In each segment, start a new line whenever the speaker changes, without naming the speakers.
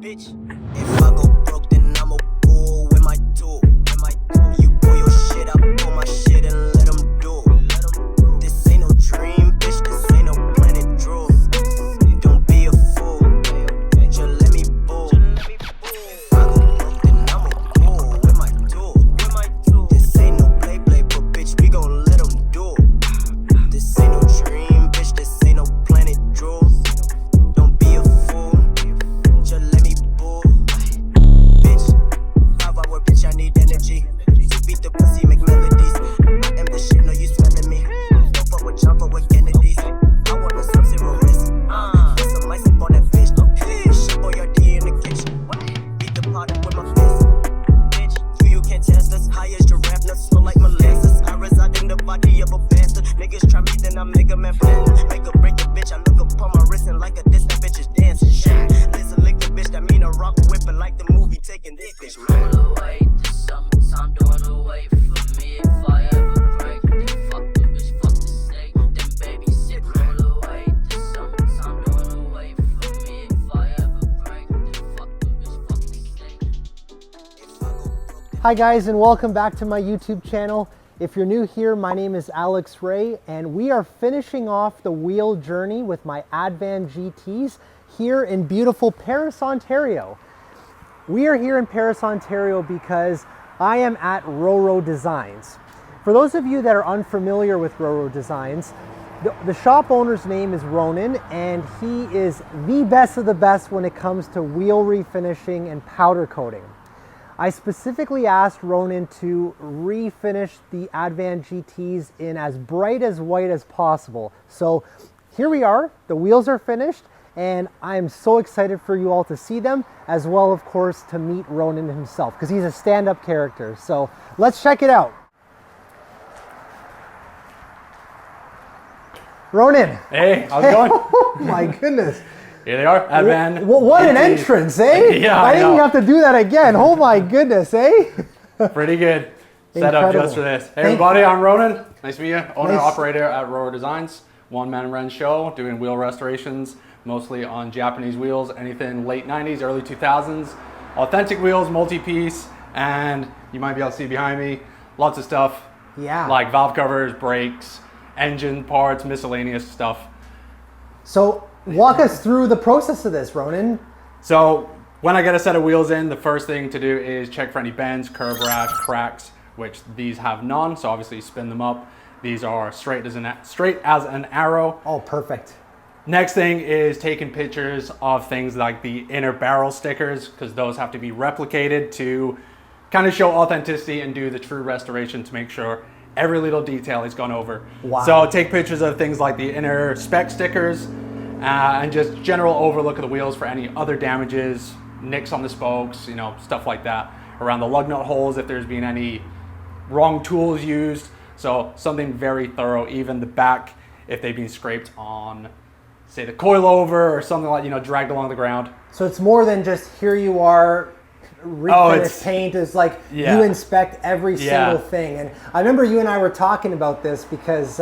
bitch. If I go broke, then I'm a fool with my tool. You pull your shit, I pull my shit and let them do. This ain't no dream, bitch, this ain't no planet drool. Don't be a fool, just let me bull. If I go broke, then I'm a fool with my tool. This ain't no play, but bitch, we gon' let them do. This ain't no dream, bitch, this ain't no planet drool. Don't be a fool, just let me bull. Bitch, 5-hour bitch, I need energy. To beat the pussy, make melodies. I am the shit, no you smelling me. Don't fuck with Jumbo with Kennedys. I want a Sub-Zero wrist. Put some ice up on that bitch. Shit boy, your D in the kitchen. Beat the pot up with my fist. Bitch, you can't test us. High as giraffe, nuts smell like molasses. I reside in the body of a bastard. Niggas try me, then I make a man plan. Make a break a bitch, I look up on my wrist and like a distant bitch is dancing. Shit, listen, lick the bitch, that mean a rock whipping like the movie taking this bitch.
Roll away, this summertime don't away from me. If I ever break, then fuck the bitch, fuck the snake, then baby sit. Roll away, this summertime don't away from me. If I ever break, then fuck the bitch, fuck the snake.
Hi guys, and welcome back to my YouTube channel. If you're new here, my name is Alex Ray, and we are finishing off the wheel journey with my Advan GTs here in beautiful Paris, Ontario. We are here in Paris, Ontario because I am at RoRo Designs. For those of you that are unfamiliar with RoRo Designs, the shop owner's name is Ronan, and he is the best of the best when it comes to wheel refinishing and powder coating. I specifically asked Ronan to refinish the Advan GTs in as bright as white as possible. So here we are, the wheels are finished, and I'm so excited for you all to see them, as well, of course, to meet Ronan himself, because he's a stand-up character. So let's check it out. Ronan.
Hey, how's it going?
Oh my goodness.
Here they are, Advan.
What an
GTs.
entrance, eh?
Yeah,
I didn't even have to do that again. Oh my goodness, eh?
Pretty good. Set up just for this. Hey everybody, I'm Ronan. Nice to meet you. Owner operator at RoRo Designs. One-man run show, doing wheel restorations, mostly on Japanese wheels, anything late 90s, early 2000s. Authentic wheels, multi-piece, and you might be able to see behind me, lots of stuff.
Yeah.
Like valve covers, brakes, engine parts, miscellaneous stuff.
So walk us through the process of this, Ronan.
So when I get a set of wheels in, the first thing to do is check for any bends, curb rash, cracks, which these have none. So obviously spin them up. These are straight as an arrow.
Oh, perfect.
Next thing is taking pictures of things like the inner barrel stickers, because those have to be replicated to kind of show authenticity and do the true restoration to make sure every little detail is gone over.
Wow.
So take pictures of things like the inner spec stickers, and just general overlook of the wheels for any other damages, nicks on the spokes, you know, stuff like that. Around the lug nut holes, if there's been any wrong tools used. So something very thorough, even the back, if they've been scraped on, say, the coilover or something like, you know, dragged along the ground.
So it's more than just here you are, refinish paint. It's like you inspect every single thing. And I remember you and I were talking about this because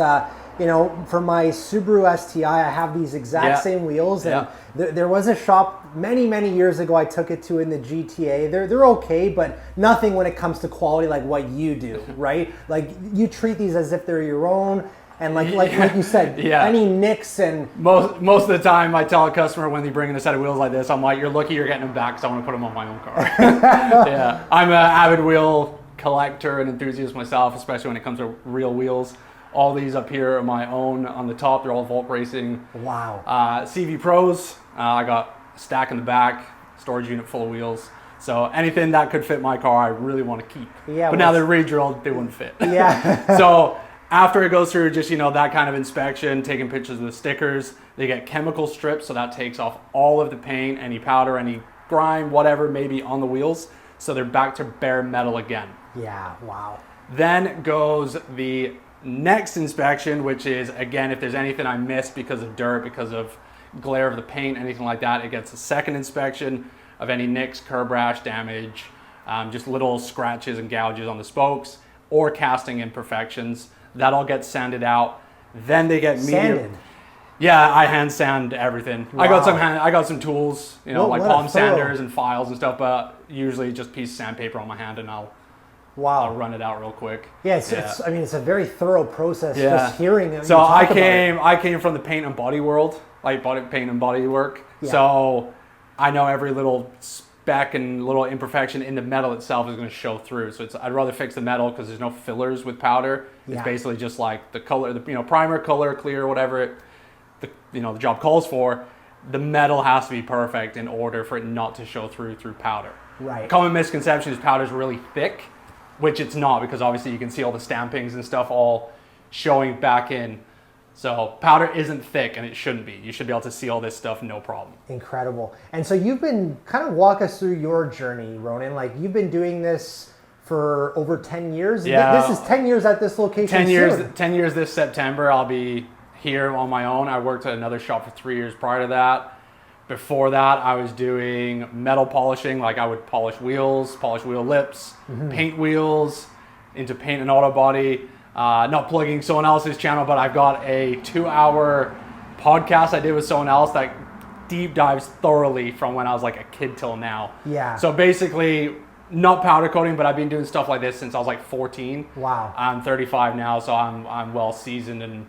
you know, for my Subaru STI, I have these exact same wheels, and there was a shop many years ago I took it to in the GTA. They're okay, but nothing when it comes to quality like what you do, right? Like you treat these as if they're your own, and like you said, any nicks and
most of the time I tell a customer when they bring in a set of wheels like this, I'm like, you're lucky you're getting them back because I want to put them on my own car. I'm an avid wheel collector and enthusiast myself, especially when it comes to real wheels. All these up here are my own on the top. They're all Volt Racing.
Wow.
CV Pros. I got a stack in the back, storage unit full of wheels. So anything that could fit my car, I really want to keep.
Yeah.
But now they're re-drilled, they wouldn't fit.
Yeah.
So after it goes through just, you know, that kind of inspection, taking pictures of the stickers, they get chemical strips. So that takes off all of the paint, any powder, any grime, whatever may be on the wheels. So they're back to bare metal again.
Yeah. Wow.
Then goes the next inspection, which is, again, if there's anything I missed because of dirt, because of glare of the paint, anything like that, it gets a second inspection of any nicks, curb rash damage, just little scratches and gouges on the spokes, or casting imperfections. That all gets sanded out. Then they get
sanded.
Yeah, I hand sand everything.
Wow.
I got some tools, you know,
What-
like
what a
palm
thorough-
sanders and files and stuff, but usually just piece of sandpaper on my hand and I'll
Wow.
run it out real quick.
Yeah, it's I mean, it's a very thorough process.
Yeah.
Just hearing it.
So
you talk about it.
I came from the paint and body world, like paint and body work.
Yeah.
So I know every little speck and little imperfection in the metal itself is going to show through. So I'd rather fix the metal because there's no fillers with powder.
Yeah.
It's basically just like the color, primer, color, clear, whatever the job calls for. The metal has to be perfect in order for it not to show through powder.
Right.
A common misconception is powder's really thick, which it's not, because obviously you can see all the stampings and stuff all showing back in. So powder isn't thick, and it shouldn't be. You should be able to see all this stuff no problem.
Incredible. And so you've been kind of walk us through your journey, Ronan. Like you've been doing this for over 10 years.
Yeah.
This is 10 years at this location.
10 years.
soon.
10 years this September. I'll be here on my own. I worked at another shop for 3 years prior to that. Before that, I was doing metal polishing. Like I would polish wheels, polish wheel lips, paint wheels, into paint and auto body. Not plugging someone else's channel, but I've got a 2-hour podcast I did with someone else that deep dives thoroughly from when I was like a kid till now.
Yeah.
So basically, not powder coating, but I've been doing stuff like this since I was like 14.
Wow.
I'm 35 now, so I'm well seasoned and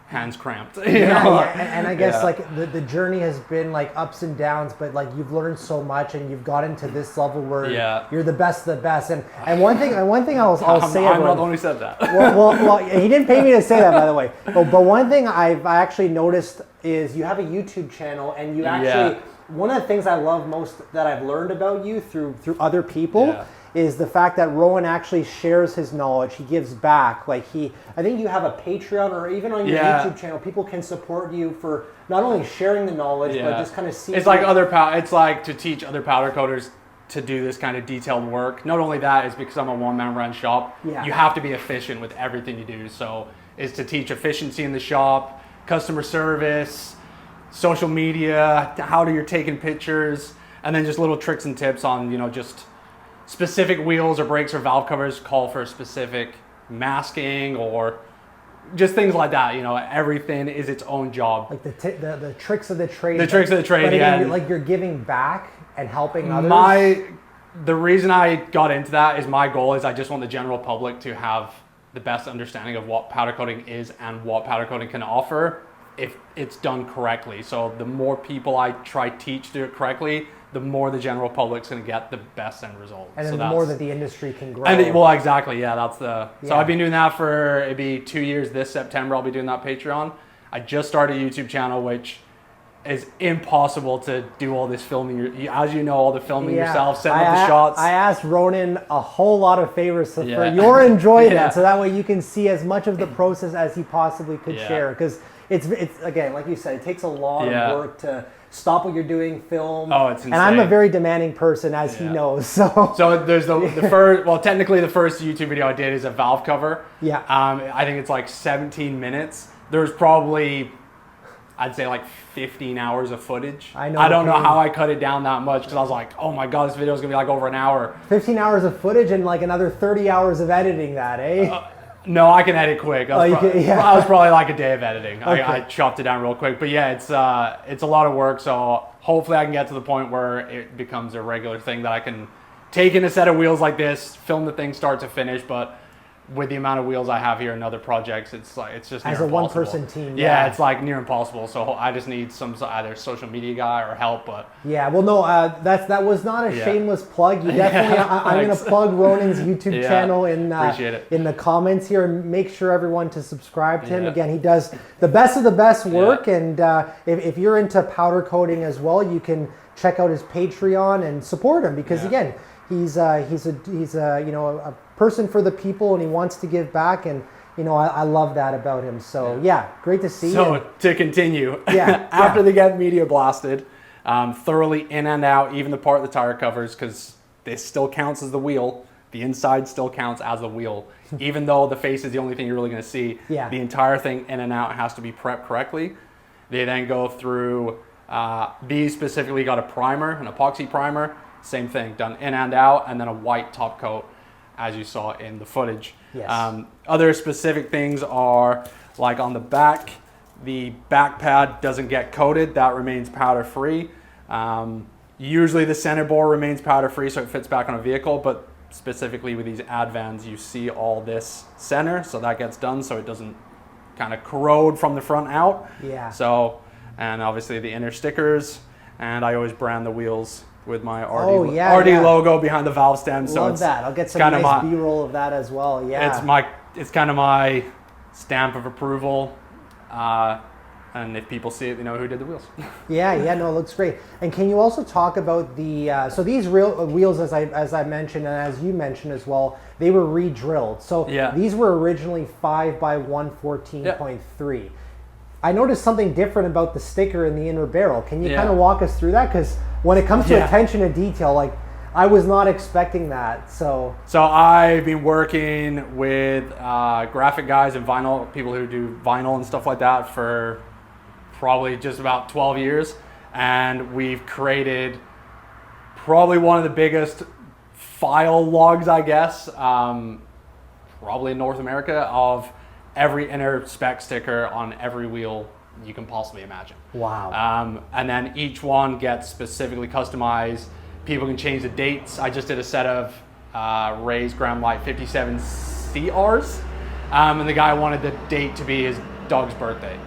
hands cramped.
Yeah. And I guess
Yeah.
like the journey has been like ups and downs, but like you've learned so much and you've gotten to this level where
Yeah.
you're the best of the best. And one thing I'll say,
I'm not
everyone,
the one who said that.
well, he didn't pay me to say that, by the way. But one thing I actually noticed is you have a YouTube channel, and you actually, one of the things I love most that I've learned about you through other people
Yeah.
is the fact that Rowan actually shares his knowledge. He gives back. Like I think you have a Patreon, or even on your
Yeah.
YouTube channel, people can support you for not only sharing the knowledge, but
Yeah.
just kind of seeing.
It's like it's like to teach other powder coaters to do this kind of detailed work. Not only that, is because I'm a one-man run shop.
Yeah.
You have to be efficient with everything you do. So is to teach efficiency in the shop, customer service, social media, how you're taking pictures, and then just little tricks and tips on just specific wheels or brakes or valve covers call for specific masking or just things like that. Everything is its own job.
like the tricks of the trade.
The tricks of the trade,
But again,
yeah.
like you're giving back and helping others.
The reason I got into that is my goal is I just want the general public to have the best understanding of what powder coating is and what powder coating can offer if it's done correctly. So the more people I teach do it correctly, the more the general public's going to get the best end result.
And
so
then the more that the industry can grow.
well, exactly. Yeah, that's So
Yeah.
I've been doing that for, it'd be 2 years this September. I'll be doing that Patreon. I just started a YouTube channel, which is impossible to do all this filming. As you know, all the filming yourself, setting up the shots.
I asked Ronan a whole lot of favors for
Yeah.
your enjoyment,
Yeah.
so that way you can see as much of the process as he possibly could
Yeah.
share. Because it's again, like you said, it takes a lot
Yeah.
of work to stop what you're doing, film.
Oh, it's
And I'm a
insane.
very demanding person, as he
Yeah.
knows. So
So there's the first, well, technically the first YouTube video I did is a valve cover.
Yeah.
I think it's like 17 minutes. There's probably, I'd say like 15 hours of footage.
I know
I don't
the
know
pain.
how I cut it down that much because I was like, oh my God, this video is gonna be like over an hour.
15 hours of footage and like another 30 hours of editing that, eh?
No, I can edit quick. I was,
you can- yeah.
I was probably like a day of editing.
Okay.
I chopped it down real quick. But yeah, it's a lot of work. So hopefully I can get to the point where it becomes a regular thing that I can take in a set of wheels like this, film the thing start to finish. But with the amount of wheels I have here and other projects, it's just
As
near
a
impossible.
one-person team,
Yeah,
yeah.
it's like near impossible. So I just need some either social media guy or help. But
Yeah, well, no, that was not a
Yeah.
shameless plug. You definitely, I'm going to
Thanks.
plug Ronan's YouTube
Yeah,
channel
appreciate it.
in the comments here, and make sure everyone to subscribe to him.
Yeah.
Again, he does the best of the best work, and if you're into powder coating as well, you can check out his Patreon and support him because
Yeah.
again, he's a person for the people, and he wants to give back, and I love that about him. So yeah, great to see.
So
you.
to continue,
Yeah,
after
yeah.
they get media blasted, thoroughly in and out, even the part of the tire covers, because this still counts as the wheel. The inside still counts as the wheel, even though the face is the only thing you're really going to see.
Yeah.
The entire thing in and out has to be prepped correctly. They then go through. These specifically got a primer, an epoxy primer. Same thing, done in and out, and then a white top coat, as you saw in the footage.
Yes.
Other specific things are like on the back, The back pad doesn't get coated, that remains powder free. Usually the center bore remains powder free so it fits back on a vehicle, but specifically with these Advans you see all this center, so that gets done so it doesn't kind of corrode from the front out.
Yeah.
So, and obviously the inner stickers, and I always brand the wheels with my RD logo behind the valve stem. So
Love that. I'll get some
kind
nice B-roll of that as well. Yeah.
It's kind of my stamp of approval. And if people see it, they know who did the wheels.
Yeah, no, it looks great. And can you also talk about the, so these wheels, as I mentioned, and as you mentioned as well, they were re-drilled. So these were originally 5x114.3. I noticed something different about the sticker in the inner barrel. Can you kind of walk us through that? Because when it comes to attention to detail, like, I was not expecting that. So
I've been working with graphic guys and vinyl, people who do vinyl and stuff like that for probably just about 12 years. And we've created probably one of the biggest file logs, I guess, probably in North America, of every inner spec sticker on every wheel you can possibly imagine.
Wow.
And then each one gets specifically customized. People can change the dates. I just did a set of Ray's Graham Light 57 CRs, and the guy wanted the date to be his dog's birthday.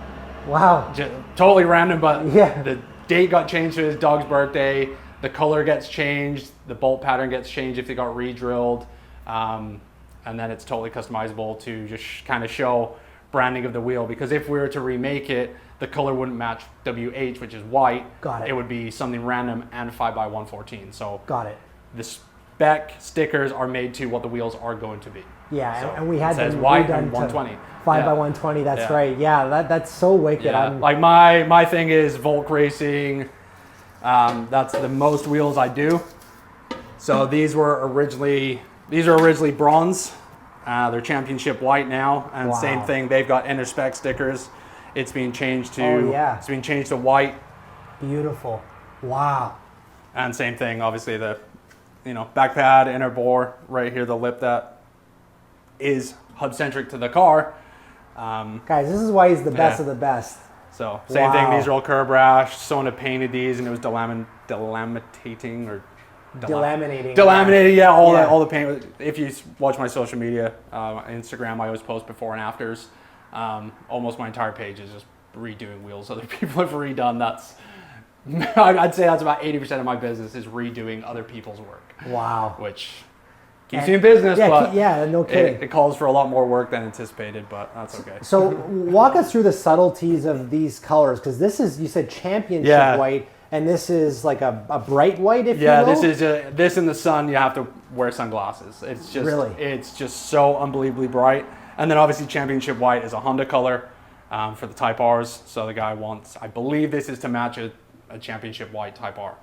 Wow.
Just totally random, but the date got changed to his dog's birthday. The color gets changed. The bolt pattern gets changed if they got re-drilled. And then it's totally customizable to just kind of show branding of the wheel. Because if we were to remake it, the color wouldn't match WH, which is white.
Got it.
It would be something random and 5x114. So
got it.
The spec stickers are made to what the wheels are going to be.
Yeah,
so
and we had them
white
redone
and 120.
5x120. That's right. Yeah, that's so wicked.
Yeah. Like my thing is Volk racing. That's the most wheels I do. So these are originally bronze. They're championship white now, and same thing. They've got inner spec stickers. It's being changed to it's being changed to white.
Beautiful. Wow.
And same thing, obviously the back pad, inner bore, right here, the lip that is hub centric to the car.
Guys, this is why he's the best of the best.
So same thing. These are all curb rash. Sona painted these, and it was delaminating. Yeah, all the paint. If you watch my social media, Instagram, I always post before and afters. Almost my entire page is just redoing wheels other people have redone. I'd say that's about 80% of my business is redoing other people's work.
Wow.
Which keeps you in business, but
no kidding.
It calls for a lot more work than anticipated, but that's okay.
So walk us through the subtleties of these colors, because this is, you said championship white, and this is like a bright white, if you will?
Yeah, this in the sun, you have to wear sunglasses. It's just it's just so unbelievably bright. And then obviously championship white is a Honda color for the Type Rs. So the guy wants, I believe this is to match a championship white Type R.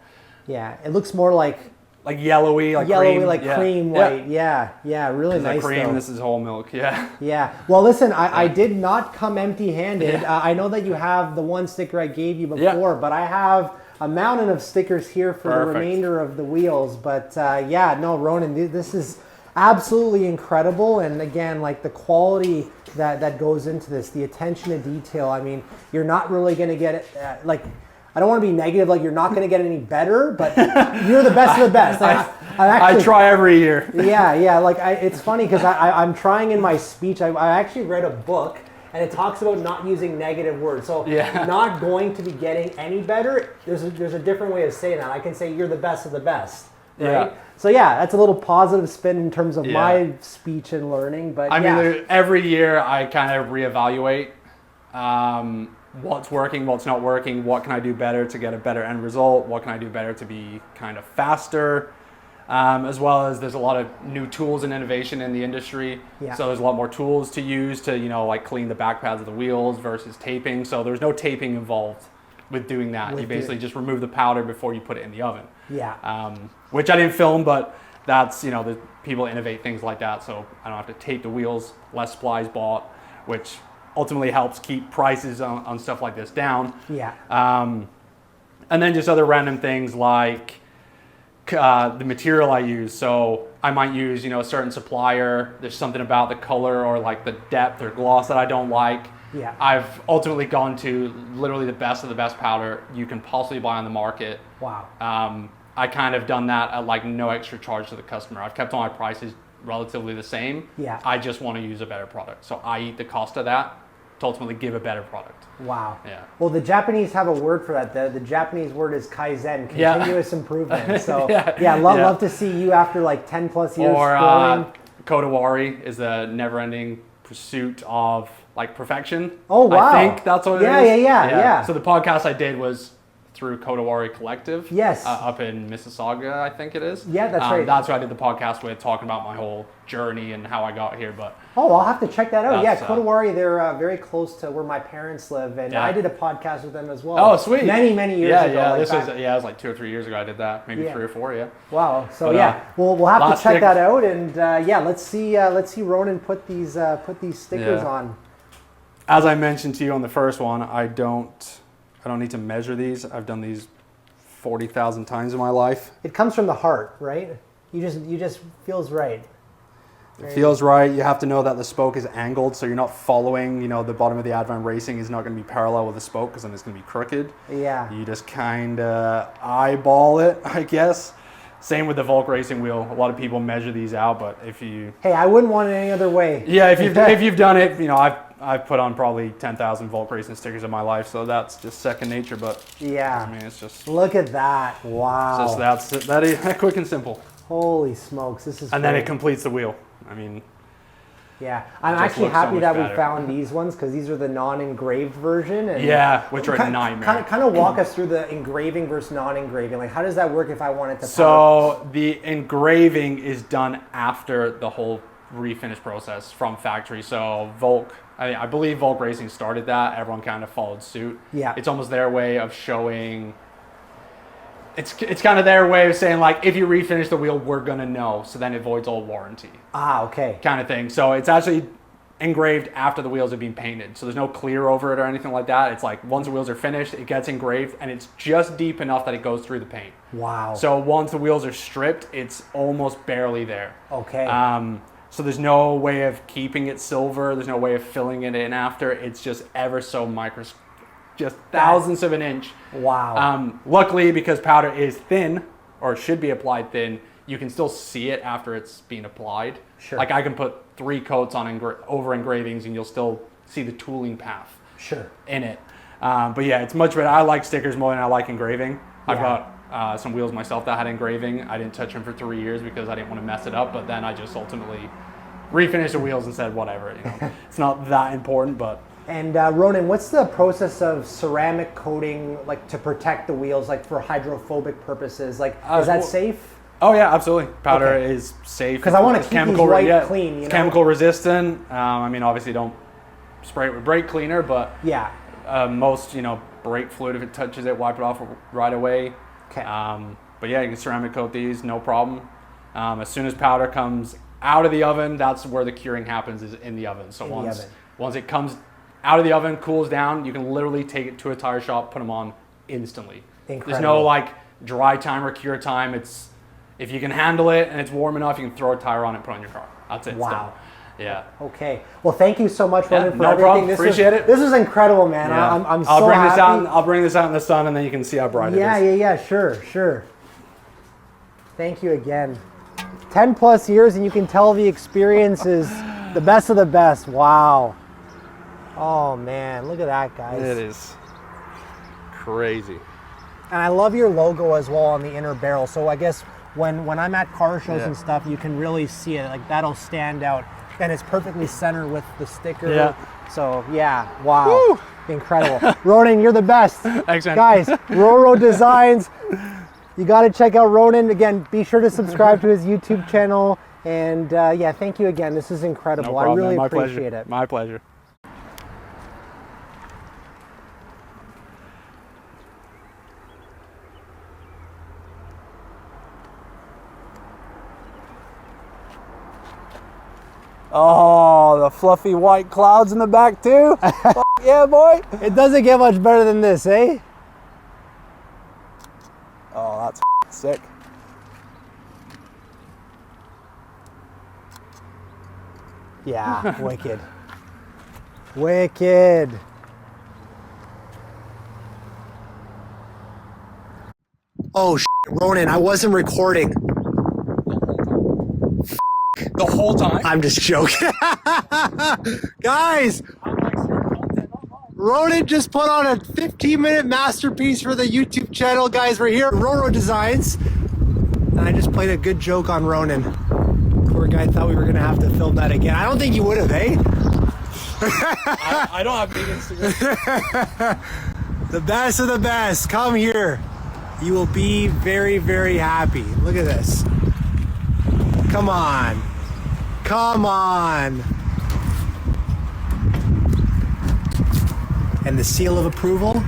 Yeah, it looks more like
yellowy,
cream white. Yeah, really nice.
Cream. This is whole milk.
Yeah. Well, listen, I did not come empty-handed. I know that you have the one sticker I gave you before, but I have a mountain of stickers here for the remainder of the wheels. But Ronan, this is absolutely incredible. And again, like the quality that goes into this, the attention to detail. I mean, you're not really going to get it I don't want to be negative, like you're not going to get any better, but you're the best of the best.
I try every year.
It's funny because I'm trying in my speech. I actually read a book, and it talks about not using negative words. So not going to be getting any better. There's a different way of saying that. I can say you're the best of the best. Right? Yeah. So that's a little positive spin in terms of my speech and learning. But
I mean, every year I kind of reevaluate. What's working, what's not working, what can I do better to get a better end result, what can I do better to be kind of faster, as well as there's a lot of new tools and innovation in the industry. So there's a lot more tools to use to, like clean the back pads of the wheels versus taping. So there's no taping involved with doing that. You basically just remove the powder before you put it in the oven. Which I didn't film, but that's, the people innovate things like that. So I don't have to tape the wheels, less supplies bought, which ultimately helps keep prices on stuff like this down. And then just other random things like the material I use. So I might use, a certain supplier. There's something about the color or like the depth or gloss that I don't like.
Yeah.
I've ultimately gone to literally the best of the best powder you can possibly buy on the market.
Wow.
I kind of done that at like no extra charge to the customer. I've kept all my prices relatively the same.
Yeah.
I just want to use a better product. So I eat the cost of that to ultimately give a better product.
Wow.
Yeah.
Well, the Japanese have a word for that. The Japanese word is kaizen, continuous improvement. So love to see you after like 10 plus years.
Or Kodawari is the never-ending pursuit of like perfection.
Oh wow.
I think that's what it is.
Yeah.
So the podcast I did was through Kodawari Collective.
Yes.
Up in Mississauga, I think it is.
Yeah, that's right.
That's who I did the podcast with, talking about my whole journey and how I got here. But
I'll have to check that out. Yeah,
That's,
Kodawari, they're very close to where my parents live, and I did a podcast with them as well.
Oh, sweet.
Many years ago.
Yeah,
like
it was like 2 or 3 years ago I did that, maybe 3 or 4, yeah.
Wow. So
But,
we'll have to check
stick-
that out, and let's see Ronan put these stickers on.
As I mentioned to you on the first one, I don't need to measure these. I've done these 40,000 times in my life.
It comes from the heart, right? You just feels right.
It feels right. You have to know that the spoke is angled, so you're not following, the bottom of the Advan Racing is not going to be parallel with the spoke because then it's going to be crooked.
Yeah.
You just kind of eyeball it, I guess. Same with the Volk Racing wheel. A lot of people measure these out, but if you...
Hey, I wouldn't want it any other way.
Yeah, if you've done it, I've put on probably 10,000 Volk Racing stickers in my life, so that's just second nature, but...
Yeah.
I mean, it's just...
Look at that. Wow.
That is quick and simple.
Holy smokes, this is
And
great.
then it completes the wheel. I mean...
Yeah, I'm
just
actually
looks so
happy
much
that
better.
we found these ones because these are the non-engraved version. And
which are a nightmare.
Kind of walk us through the engraving versus non-engraving. Like, how does that work if I wanted to?
So the engraving is done after the whole refinish process from factory. So Volk, I believe Volk Racing started that. Everyone kind of followed suit.
Yeah.
It's almost their way of showing. It's kind of their way of saying, like, if you refinish the wheel, we're gonna know. So then it voids all warranty.
Okay.
Kind of thing. So it's actually engraved after the wheels have been painted. So there's no clear over it or anything like that. It's like once the wheels are finished, it gets engraved and it's just deep enough that it goes through the paint.
Wow.
So once the wheels are stripped, it's almost barely there.
Okay.
So there's no way of keeping it silver. There's no way of filling it in after. It's just ever so microscopic. Just thousandths of an inch.
Wow.
Luckily, because powder is thin, or should be applied thin, you can still see it after it's being applied.
Sure.
Like I can put 3 coats on over engravings and you'll still see the tooling path in it. But yeah, it's much better. I like stickers more than I like engraving. I've got some wheels myself that had engraving. I didn't touch them for 3 years because I didn't want to mess it up, but then I just ultimately refinished the wheels and said, whatever, it's not that important, but...
And Ronan, what's the process of ceramic coating, like to protect the wheels, like for hydrophobic purposes? Like, is that safe?
Oh yeah, absolutely. Powder is safe
because I want to keep these white clean.
It's chemical resistant. I mean, obviously, don't spray it with brake cleaner, but most brake fluid, if it touches it, wipe it off right away.
Okay.
But yeah, you can ceramic coat these, no problem. As soon as powder comes out of the oven, that's where the curing happens, is in the oven. So once it comes out of the oven, cools down, you can literally take it to a tire shop, put them on instantly.
Incredible.
There's no like dry time or cure time. It's if you can handle it and it's warm enough, you can throw a tire on it, put it on your car. That's it.
Wow.
Yeah.
Okay. Well, thank you so much, Ronan, for
no
everything.
problem. Appreciate it.
This is incredible, man.
Yeah.
I'm so
I'll bring
happy.
this out. I'll bring this out in the sun, and then you can see how bright it is.
Yeah. Sure. Thank you again. 10 plus years, and you can tell the experience is the best of the best. Wow. Oh man, look at that, guys.
It is crazy.
And I love your logo as well on the inner barrel. So I guess when I'm at car shows and stuff, you can really see it. Like that'll stand out. And it's perfectly centered with the sticker.
Yeah.
So yeah, wow. Woo! Incredible. Ronan, you're the best.
Thanks, man.
Guys, RoRo Designs. You got to check out Ronan. Again, be sure to subscribe to his YouTube channel. And thank you again. This is incredible.
No problem,
I really
man.
appreciate it.
My pleasure. Oh, the fluffy white clouds in the back too. Yeah, boy.
It doesn't get much better than this, eh?
Oh, that's sick.
Yeah, wicked. Wicked. Oh, Ronan, I wasn't recording.
The whole time?
I'm just joking. Guys, Ronan just put on a 15-minute masterpiece for the YouTube channel. Guys, we're here at RoRo Designs. And I just played a good joke on Ronan. Poor guy thought we were going to have to film that again. I don't think you would have, eh?
I don't have meetings to go.
The best of the best. Come here. You will be very, very happy. Look at this. Come on. Come on. And the seal of approval